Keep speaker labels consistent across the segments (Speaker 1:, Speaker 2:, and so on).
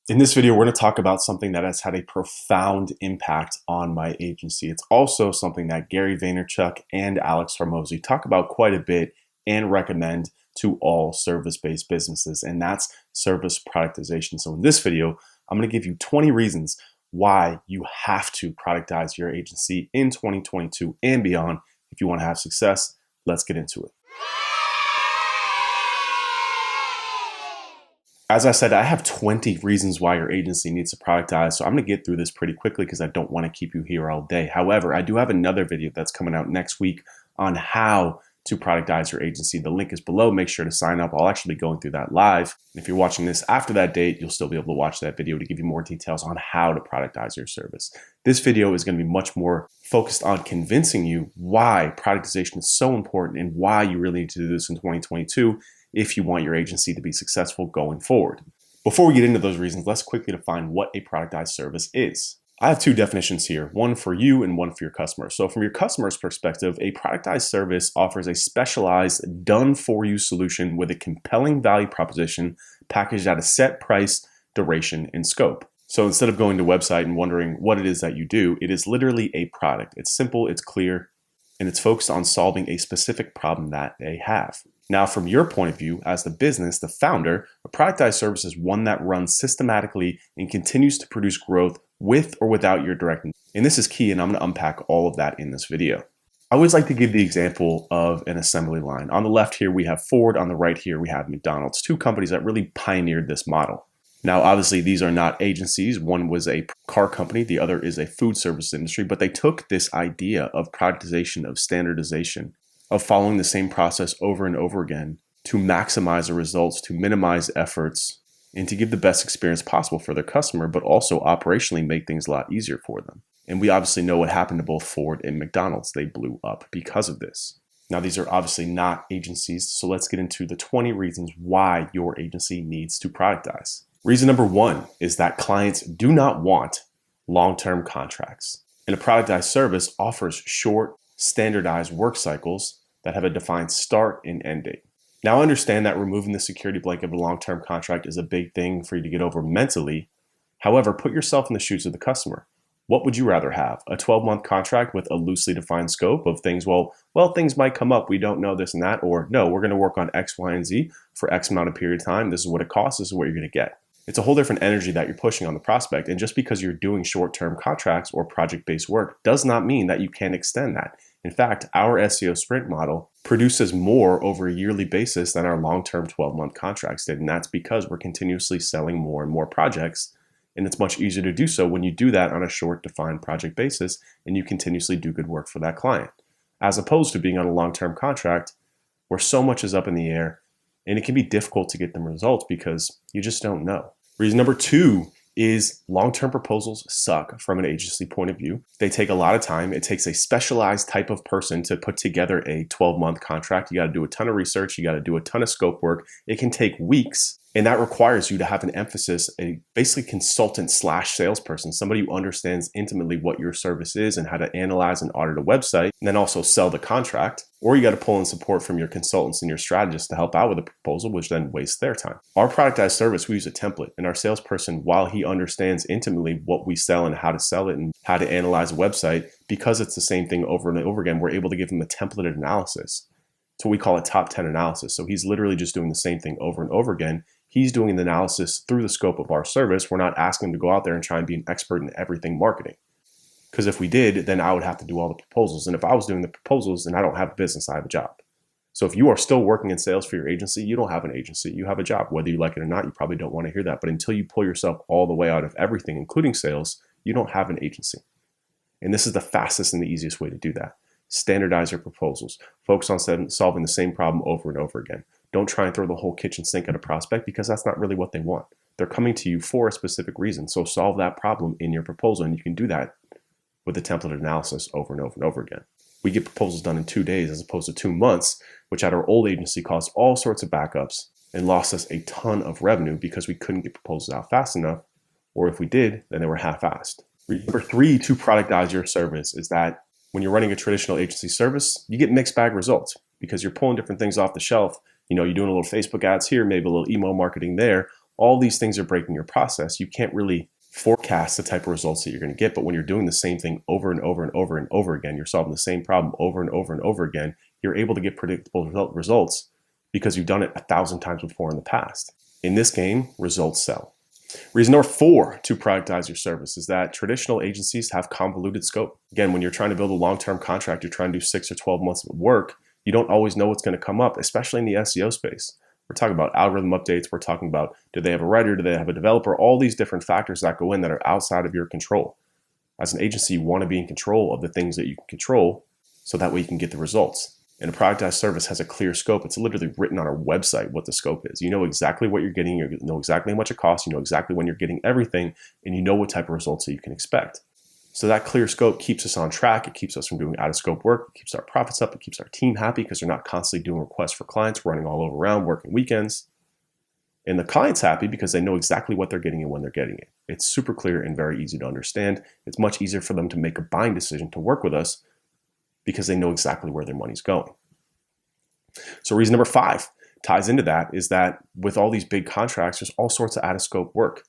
Speaker 1: In this video, we're going to talk about something that has had a profound impact on my agency. It's also something that Gary Vaynerchuk and Alex Hormozi talk about quite a bit and recommend to all service-based businesses, and that's service productization. So in this video, I'm going to give you 20 reasons why you have to productize your agency in 2022 and beyond if you want to have success. Let's get into it. As I said, I have 20 reasons why your agency needs to productize, so I'm going to get through this pretty quickly because I don't want to keep you here all day. However, I do have another video that's coming out next week on how to productize your agency. The link is below. Make sure to sign up. I'll actually be going through that live. And if you're watching this after that date, you'll still be able to watch that video to give you more details on how to productize your service. This video is going to be much more focused on convincing you why productization is so important and why you really need to do this in 2022 if you want your agency to be successful going forward. Before we get into those reasons, let's quickly define what a productized service is. I have two definitions here, one for you and one for your customer. So from your customer's perspective, a productized service offers a specialized, done-for-you solution with a compelling value proposition packaged at a set price, duration, and scope. So instead of going to a website and wondering what it is that you do, it is literally a product. It's simple, it's clear, and it's focused on solving a specific problem that they have. Now, from your point of view, as the business, the founder, a productized service is one that runs systematically and continues to produce growth with or without your direct. And this is key, and I'm going to unpack all of that in this video. I always like to give the example of an assembly line. On the left here, we have Ford. On the right here, we have McDonald's, two companies that really pioneered this model. Now, obviously, these are not agencies. One was a car company. The other is a food service industry. But they took this idea of productization, of standardization, of following the same process over and over again to maximize the results, to minimize efforts, and to give the best experience possible for their customer, but also operationally make things a lot easier for them. And we obviously know what happened to both Ford and McDonald's. They blew up because of this. Now, these are obviously not agencies, so let's get into the 20 reasons why your agency needs to productize. Reason number one is that clients do not want long-term contracts. And a productized service offers short, standardized work cycles that have a defined start and end date. Now, I understand that removing the security blanket of a long-term contract is a big thing for you to get over mentally. However, put yourself in the shoes of the customer. What would you rather have? A 12-month contract with a loosely defined scope of things, well, things might come up, we don't know this and that, or no, we're going to work on X, Y, and Z for X amount of period of time. This is what it costs. This is what you're going to get. It's a whole different energy that you're pushing on the prospect. And just because you're doing short-term contracts or project-based work does not mean that you can't extend that. In fact, our SEO sprint model produces more over a yearly basis than our long-term 12-month contracts did. And that's because we're continuously selling more and more projects. And it's much easier to do so when you do that on a short defined project basis and you continuously do good work for that client, as opposed to being on a long-term contract where so much is up in the air and it can be difficult to get them results because you just don't know. Reason number two is long-term proposals suck from an agency point of view. They take a lot of time. It takes a specialized type of person to put together a 12-month contract. You got to do a ton of research. You got to do a ton of scope work. It can take weeks. And that requires you to have an emphasis, a basically consultant / salesperson, somebody who understands intimately what your service is and how to analyze and audit a website, and then also sell the contract. Or you got to pull in support from your consultants and your strategists to help out with the proposal, which then wastes their time. Our productized service, we use a template, and our salesperson, while he understands intimately what we sell and how to sell it and how to analyze a website, because it's the same thing over and over again, we're able to give him a templated analysis. So we call it top 10 analysis. So he's literally just doing the same thing over and over again. He's doing an analysis through the scope of our service. We're not asking him to go out there and try and be an expert in everything marketing. Because if we did, then I would have to do all the proposals. And if I was doing the proposals, then I don't have a business, I have a job. So if you are still working in sales for your agency, you don't have an agency, you have a job. Whether you like it or not, you probably don't want to hear that. But until you pull yourself all the way out of everything, including sales, you don't have an agency. And this is the fastest and the easiest way to do that. Standardize your proposals. Focus on solving the same problem over and over again. Don't try and throw the whole kitchen sink at a prospect because that's not really what they want. They're coming to you for a specific reason. So solve that problem in your proposal. And you can do that with a templated analysis over and over and over again. We get proposals done in 2 days as opposed to 2 months, which at our old agency caused all sorts of backups and lost us a ton of revenue because we couldn't get proposals out fast enough. Or if we did, then they were half-assed. Number three, to productize your service is that when you're running a traditional agency service, you get mixed bag results because you're pulling different things off the shelf. You know, you're doing a little Facebook ads here, maybe a little email marketing there, All these things are breaking your process. You can't really forecast the type of results that you're going to get. But when you're doing the same thing over and over and over and over again, you're solving the same problem over and over and over again, you're able to get predictable results because you've done it 1,000 times before in the past. In this game, results sell. Reason number 4 to productize your service is that traditional agencies have convoluted scope. Again, when you're trying to build a long-term contract, you're trying to do 6 or 12 months of work, you don't always know what's going to come up, especially in the SEO space. We're talking about algorithm updates. We're talking about, do they have a writer? Do they have a developer? All these different factors that go in that are outside of your control. As an agency, you want to be in control of the things that you can control so that way you can get the results. And a productized service has a clear scope. It's literally written on our website what the scope is. You know exactly what you're getting. You know exactly how much it costs. You know exactly when you're getting everything, and you know what type of results that you can expect. So that clear scope keeps us on track. It keeps us from doing out of scope work. It keeps our profits up. It keeps our team happy because they're not constantly doing requests for clients, running all over around, working weekends. And the client's happy because they know exactly what they're getting and when they're getting it. It's super clear and very easy to understand. It's much easier for them to make a buying decision to work with us because they know exactly where their money's going. So reason number 5 ties into that is that with all these big contracts, there's all sorts of out of scope work.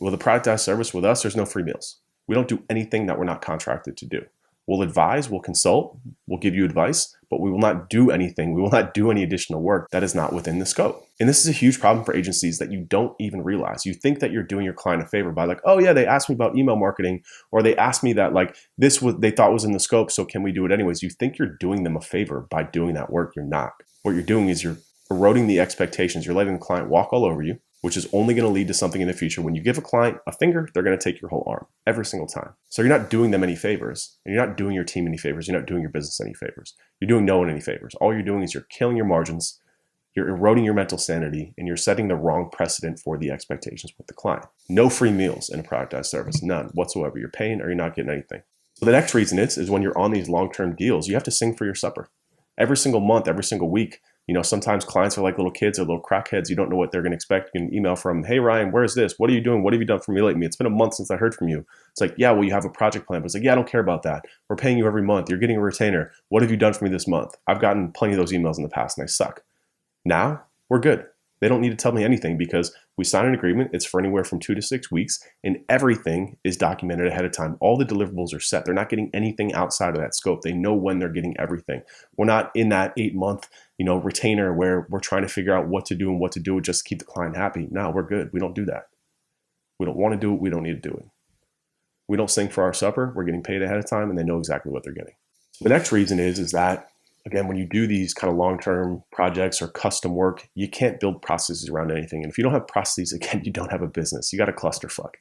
Speaker 1: With a productized service with us, there's no free meals. We don't do anything that we're not contracted to do. We'll advise, we'll consult, we'll give you advice, but we will not do anything. We will not do any additional work that is not within the scope. And this is a huge problem for agencies that you don't even realize. You think that you're doing your client a favor by like, oh yeah, they asked me about email marketing, or they asked me that like this was they thought was in the scope, so can we do it anyways? You think you're doing them a favor by doing that work. You're not. What you're doing is you're eroding the expectations. You're letting the client walk all over you, which is only going to lead to something in the future. When you give a client a finger, they're going to take your whole arm every single time. So you're not doing them any favors, and you're not doing your team any favors. You're not doing your business any favors. You're doing no one any favors. All you're doing is you're killing your margins, you're eroding your mental sanity, and you're setting the wrong precedent for the expectations with the client. No free meals in a productized service, none whatsoever. You're paying or you're not getting anything. So the next reason is when you're on these long-term deals, you have to sing for your supper. Every single month, every single week. You know, sometimes clients are like little kids or little crackheads. You don't know what they're going to expect. You can email from, hey, Ryan, where's this? What are you doing? What have you done for me lately? It's been a month since I heard from you. It's like, yeah, well, you have a project plan. But it's like, yeah, I don't care about that. We're paying you every month. You're getting a retainer. What have you done for me this month? I've gotten plenty of those emails in the past and they suck. Now we're good. They don't need to tell me anything because we sign an agreement. It's for anywhere from 2 to 6 weeks and everything is documented ahead of time. All the deliverables are set. They're not getting anything outside of that scope. They know when they're getting everything. We're not in that 8-month, retainer where we're trying to figure out what to do and what to do just to keep the client happy. No, we're good. We don't do that. We don't want to do it. We don't need to do it. We don't sing for our supper. We're getting paid ahead of time and they know exactly what they're getting. So the next reason is that again, when you do these kind of long-term projects or custom work, you can't build processes around anything. And if you don't have processes, again, you don't have a business. You got a clusterfuck.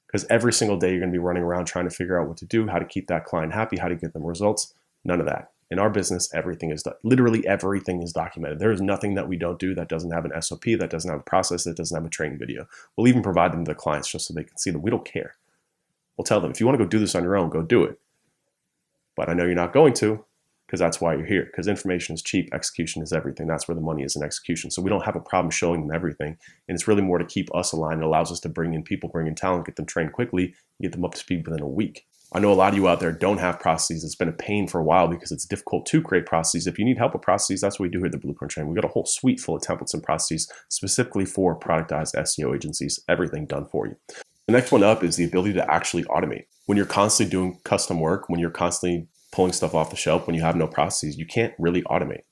Speaker 1: Because every single day you're going to be running around trying to figure out what to do, how to keep that client happy, how to get them results. None of that. In our business, everything is literally everything is documented. There is nothing that we don't do that doesn't have an SOP, that doesn't have a process, that doesn't have a training video. We'll even provide them to the clients just so they can see that we don't care. We'll tell them, if you want to go do this on your own, go do it. But I know you're not going to, because that's why you're here. Because information is cheap, execution is everything. That's where the money is in execution. So we don't have a problem showing them everything. And it's really more to keep us aligned. It allows us to bring in people, bring in talent, get them trained quickly, get them up to speed within a week. I know a lot of you out there don't have processes. It's been a pain for a while because it's difficult to create processes. If you need help with processes, that's what we do here at the Blueprint Training. We've got a whole suite full of templates and processes specifically for productized SEO agencies, everything done for you. The next one up is the ability to actually automate. When you're constantly doing custom work, when you're constantly pulling stuff off the shelf, when you have no processes, you can't really automate.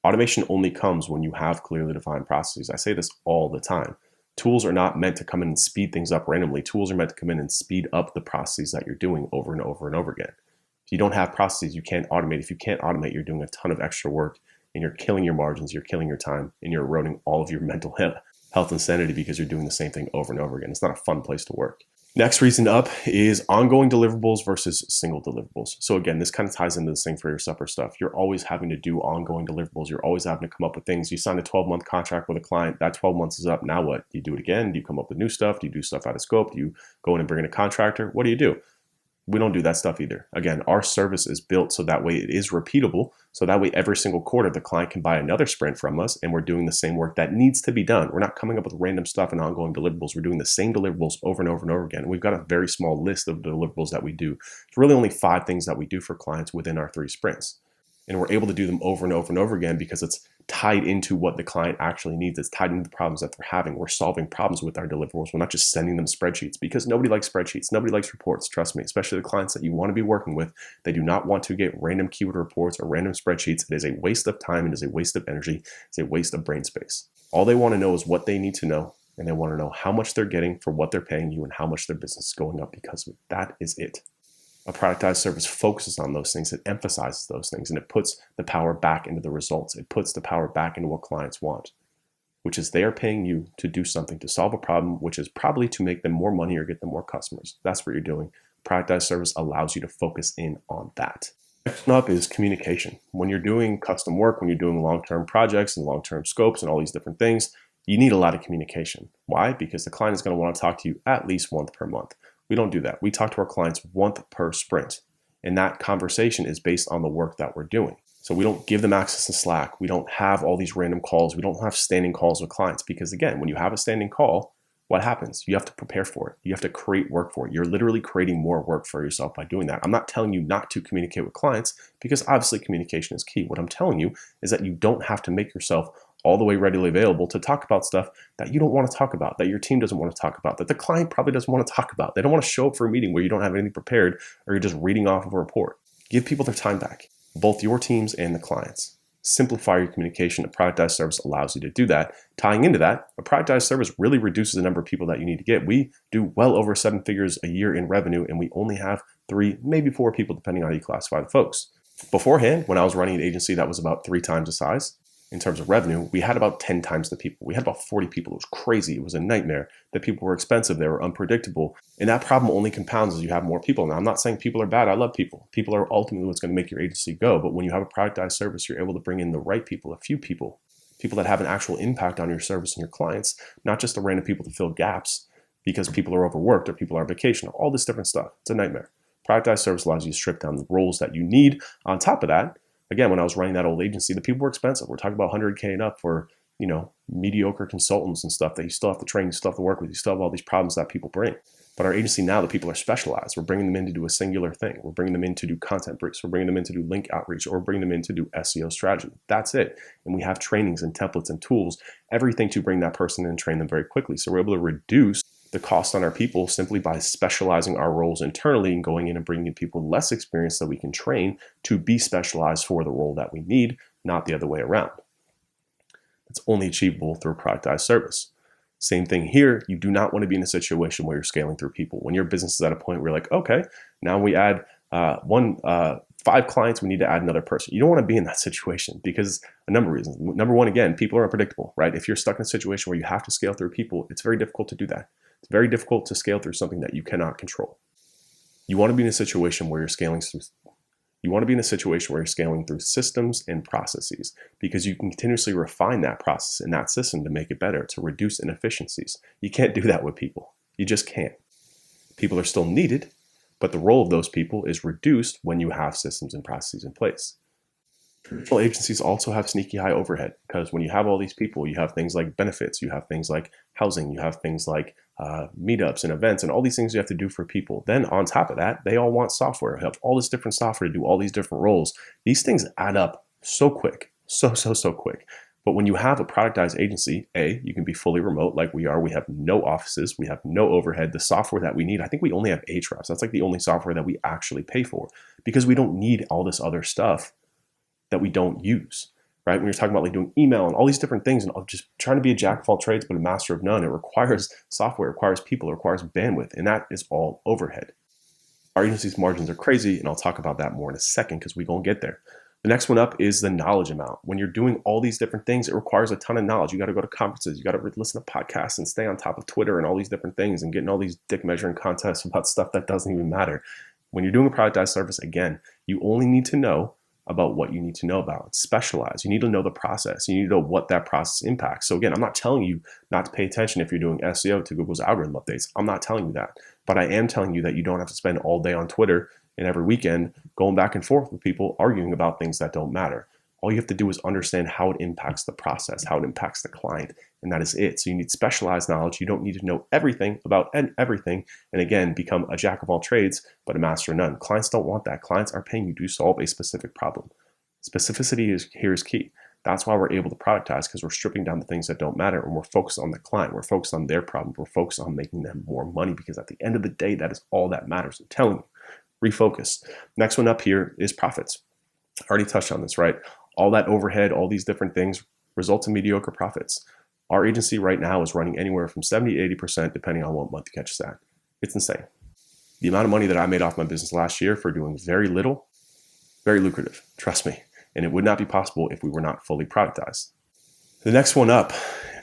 Speaker 1: Automation only comes when you have clearly defined processes. I say this all the time. Tools are not meant to come in and speed things up randomly. Tools are meant to come in and speed up the processes that you're doing over and over and over again. If you don't have processes, you can't automate. If you can't automate, you're doing a ton of extra work and you're killing your margins, you're killing your time, and you're eroding all of your mental health and sanity because you're doing the same thing over and over again. It's not a fun place to work. Next reason up is ongoing deliverables versus single deliverables. So again, this kind of ties into the sing for your supper stuff. You're always having to do ongoing deliverables. You're always having to come up with things. You sign a 12-month contract with a client. That 12 months is up. Now what? Do you do it again? Do you come up with new stuff? Do you do stuff out of scope? Do you go in and bring in a contractor? What do? We don't do that stuff either. Again, our service is built so that way it is repeatable. So that way every single quarter the client can buy another sprint from us and we're doing the same work that needs to be done. We're not coming up with random stuff and ongoing deliverables. We're doing the same deliverables over and over and over again. And we've got a very small list of deliverables that we do. It's really only 5 things that we do for clients within our 3 sprints. And we're able to do them over and over and over again because it's tied into what the client actually needs. It's tied into the problems that they're having. We're solving problems with our deliverables. We're not just sending them spreadsheets, because nobody likes spreadsheets. Nobody likes reports. Trust me, especially the clients that you want to be working with. They do not want to get random keyword reports or random spreadsheets. It is a waste of time. It is a waste of energy. It's a waste of brain space. All they want to know is what they need to know. And they want to know how much they're getting for what they're paying you and how much their business is going up because of it. That is it. A productized service focuses on those things, it emphasizes those things, and it puts the power back into the results. It puts the power back into what clients want, which is they are paying you to do something, to solve a problem, which is probably to make them more money or get them more customers. That's what you're doing. Productized service allows you to focus in on that. Next up is communication. When you're doing custom work, when you're doing long-term projects and long-term scopes and all these different things, you need a lot of communication. Why? Because the client is going to want to talk to you at least once per month. We don't do that. We talk to our clients once per sprint. And that conversation is based on the work that we're doing. So we don't give them access to Slack. We don't have all these random calls. We don't have standing calls with clients because, again, when you have a standing call, what happens? You have to prepare for it. You have to create work for it. You're literally creating more work for yourself by doing that. I'm not telling you not to communicate with clients because obviously communication is key. What I'm telling you is that you don't have to make yourself all the way readily available to talk about stuff that you don't want to talk about, that your team doesn't want to talk about, that the client probably doesn't want to talk about. They don't want to show up for a meeting where you don't have anything prepared or you're just reading off of a report. Give people their time back, both your teams and the clients. Simplify your communication. A productized service allows you to do that. Tying into that, a productized service really reduces the number of people that you need to get. We do well over 7 figures a year in revenue, and we only have 3, maybe 4 people, depending on how you classify the folks. Beforehand, when I was running an agency that was about 3 times the size, in terms of revenue, we had about 10 times the people. We had about 40 people. It was crazy. It was a nightmare. The people were expensive. They were unpredictable. And that problem only compounds as you have more people. Now, I'm not saying people are bad. I love people. People are ultimately what's going to make your agency go. But when you have a productized service, you're able to bring in the right people, a few people that have an actual impact on your service and your clients, not just the random people to fill gaps because people are overworked or people are on vacation, all this different stuff. It's a nightmare. Productized service allows you to strip down the roles that you need. On top of that, again, when I was running that old agency, the people were expensive. We're talking about 100K and up for, mediocre consultants and stuff that you still have to train, you still have to work with, you still have all these problems that people bring. But our agency now, the people are specialized. We're bringing them in to do a singular thing. We're bringing them in to do content briefs. We're bringing them in to do link outreach, or we're bringing them in to do SEO strategy. That's it. And we have trainings and templates and tools, everything to bring that person in and train them very quickly. So we're able to reduce the cost on our people simply by specializing our roles internally and going in and bringing in people less experienced that we can train to be specialized for the role that we need, not the other way around. It's only achievable through a productized service. Same thing here. You do not want to be in a situation where you're scaling through people. When your business is at a point where you're like, okay, now we add 5 clients, we need to add another person. You don't want to be in that situation because a number of reasons. Number one, again, people are unpredictable, right? If you're stuck in a situation where you have to scale through people, it's very difficult to do that. It's very difficult to scale through something that you cannot control. You want to be in a situation where you're scaling through systems and processes because you can continuously refine that process and that system to make it better, to reduce inefficiencies. You can't do that with people. You just can't. People are still needed, but the role of those people is reduced when you have systems and processes in place. Traditional agencies also have sneaky high overhead because when you have all these people, you have things like benefits, you have things like housing, you have things like meetups and events and all these things you have to do for people. Then on top of that, they all want software. You have all this different software to do all these different roles. These things add up so quick, so quick. But when you have a productized agency, you can be fully remote like we are. We have no offices. We have no overhead. The software that we need, I think we only have Ahrefs. That's like the only software that we actually pay for because we don't need all this other stuff that we don't use, right? When you're talking about like doing email and all these different things and just trying to be a jack of all trades but a master of none, it requires software, it requires people, it requires bandwidth, and that is all overhead. Our agency's margins are crazy, and I'll talk about that more in a second because we're going to get there. The next one up is the knowledge amount. When you're doing all these different things, it requires a ton of knowledge. You got to go to conferences, you got to listen to podcasts and stay on top of Twitter and all these different things and getting all these dick measuring contests about stuff that doesn't even matter. When you're doing a productized service, again, you only need to know about what you need to know about. It's specialized. You need to know the process. You need to know what that process impacts. So again, I'm not telling you not to pay attention if you're doing SEO to Google's algorithm updates. I'm not telling you that. But I am telling you that you don't have to spend all day on Twitter and every weekend going back and forth with people arguing about things that don't matter. All you have to do is understand how it impacts the process, how it impacts the client, and that is it. So you need specialized knowledge. You don't need to know everything about everything, and again, become a jack of all trades, but a master of none. Clients don't want that. Clients are paying you to solve a specific problem. Specificity here is key. That's why we're able to productize, because we're stripping down the things that don't matter, and we're focused on the client. We're focused on their problem. We're focused on making them more money, because at the end of the day, that is all that matters. I'm telling you, refocus. Next one up here is profits. I already touched on this, right? All that overhead, all these different things results in mediocre profits. Our agency right now is running anywhere from 70 to 80%, depending on what month you catch us at. It's insane. The amount of money that I made off my business last year for doing very little, very lucrative, trust me. And it would not be possible if we were not fully productized. The next one up,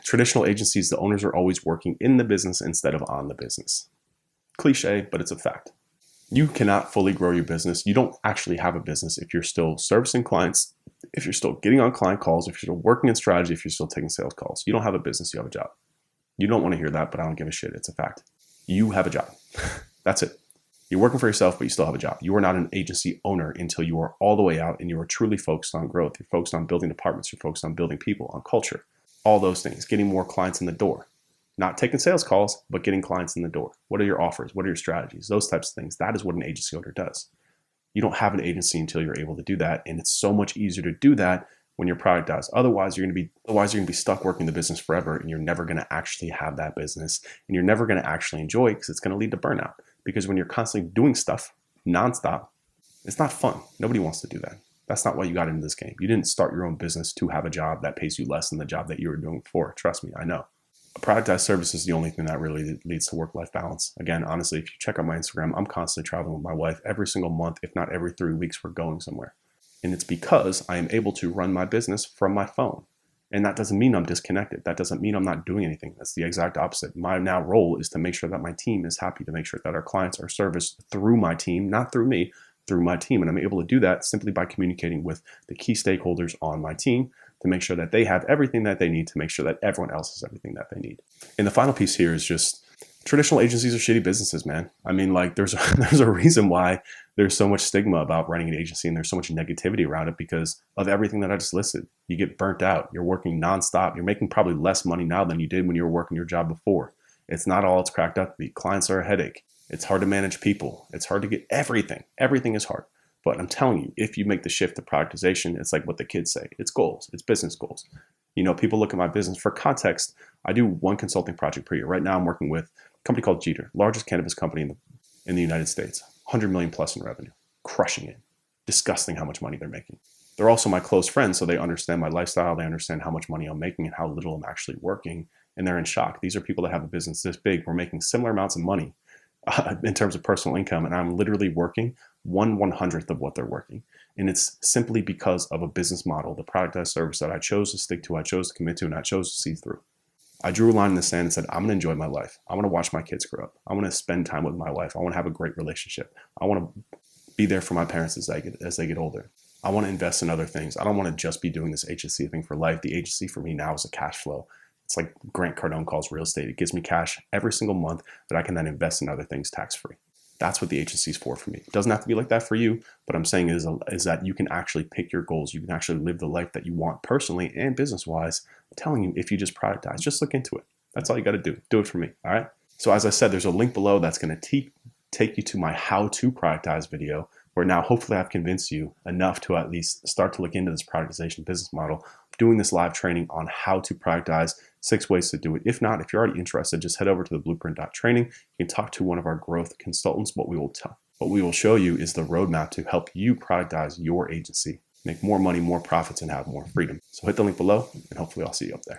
Speaker 1: traditional agencies, the owners are always working in the business instead of on the business. Cliche, but it's a fact. You cannot fully grow your business. You don't actually have a business if you're still servicing clients, if you're still getting on client calls, if you're still working in strategy, if you're still taking sales calls. You don't have a business, you have a job. You don't want to hear that, but I don't give a shit. It's a fact. You have a job. That's it. You're working for yourself, but you still have a job. You are not an agency owner until you are all the way out and you are truly focused on growth. You're focused on building departments. You're focused on building people, on culture, all those things, getting more clients in the door. Not taking sales calls, but getting clients in the door. What are your offers? What are your strategies? Those types of things. That is what an agency owner does. You don't have an agency until you're able to do that. And it's so much easier to do that when you're productized. Otherwise, you're going to be stuck working the business forever, and you're never going to actually have that business, and you're never going to actually enjoy it, because it's going to lead to burnout. Because when you're constantly doing stuff nonstop, it's not fun. Nobody wants to do that. That's not why you got into this game. You didn't start your own business to have a job that pays you less than the job that you were doing before. Trust me, I know. A productized service is the only thing that really leads to work-life balance. Again, honestly, if you check out my Instagram, I'm constantly traveling with my wife every single month, if not every 3 weeks, we're going somewhere. And it's because I am able to run my business from my phone. And that doesn't mean I'm disconnected. That doesn't mean I'm not doing anything. That's the exact opposite. My now role is to make sure that my team is happy, to make sure that our clients are serviced through my team, not through me, through my team. And I'm able to do that simply by communicating with the key stakeholders on my team to make sure that they have everything that they need, to make sure that everyone else has everything that they need. And the final piece here is just traditional agencies are shitty businesses, man. I mean, like there's a reason why there's so much stigma about running an agency, and there's so much negativity around it because of everything that I just listed. You get burnt out. You're working nonstop. You're making probably less money now than you did when you were working your job before. It's not all it's cracked up to be. Clients are a headache. It's hard to manage people. It's hard to get everything. Everything is hard. But I'm telling you, if you make the shift to productization, it's like what the kids say. It's goals. It's business goals. You know, people look at my business. For context, I do one consulting project per year. Right now, I'm working with a company called Jeter, largest cannabis company in the United States, 100 million plus in revenue, crushing it. Disgusting how much money they're making. They're also my close friends, so they understand my lifestyle. They understand how much money I'm making and how little I'm actually working, and they're in shock. These are people that have a business this big. We're making similar amounts of money in terms of personal income, and I'm literally working 1/100th of what they're working. And it's simply because of a business model, the productized service that I chose to stick to, I chose to commit to, and I chose to see through. I drew a line in the sand and said, I'm going to enjoy my life. I want to watch my kids grow up. I want to spend time with my wife. I want to have a great relationship. I want to be there for my parents as they get older. I want to invest in other things. I don't want to just be doing this agency thing for life. The agency for me now is a cash flow. It's like Grant Cardone calls real estate. It gives me cash every single month that I can then invest in other things tax-free. That's what the agency is for me. It doesn't have to be like that for you, but I'm saying is that you can actually pick your goals. You can actually live the life that you want personally and business-wise. I'm telling you, if you just productize, just look into it. That's all you got to do. Do it for me, all right? So as I said, there's a link below that's going to take you to my how to productize video, where now hopefully I've convinced you enough to at least start to look into this productization business model. I'm doing this live training on how to productize, 6 ways to do it. If not, if you're already interested, just head over to the blueprint.training. You can talk to one of our growth consultants. What we will show you is the roadmap to help you productize your agency, make more money, more profits, and have more freedom. So hit the link below, and hopefully I'll see you up there.